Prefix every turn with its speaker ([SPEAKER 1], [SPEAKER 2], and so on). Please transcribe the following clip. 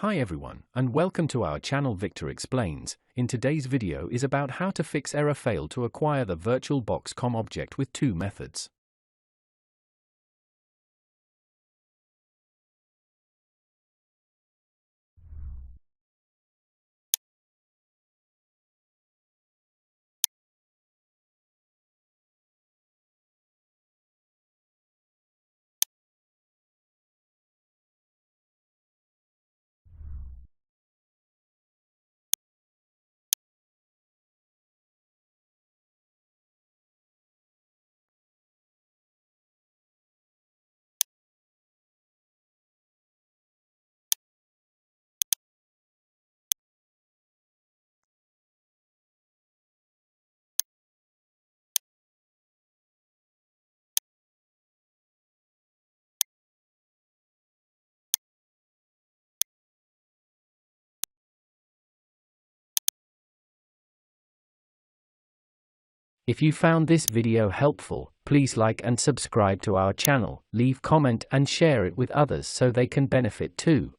[SPEAKER 1] Hi everyone, and welcome to our channel Victor Explains. In today's video is about how to fix error failed to acquire the VirtualBox COM object with two methods. If you found this video helpful, please like and subscribe to our channel, leave comment and share it with others so they can benefit too.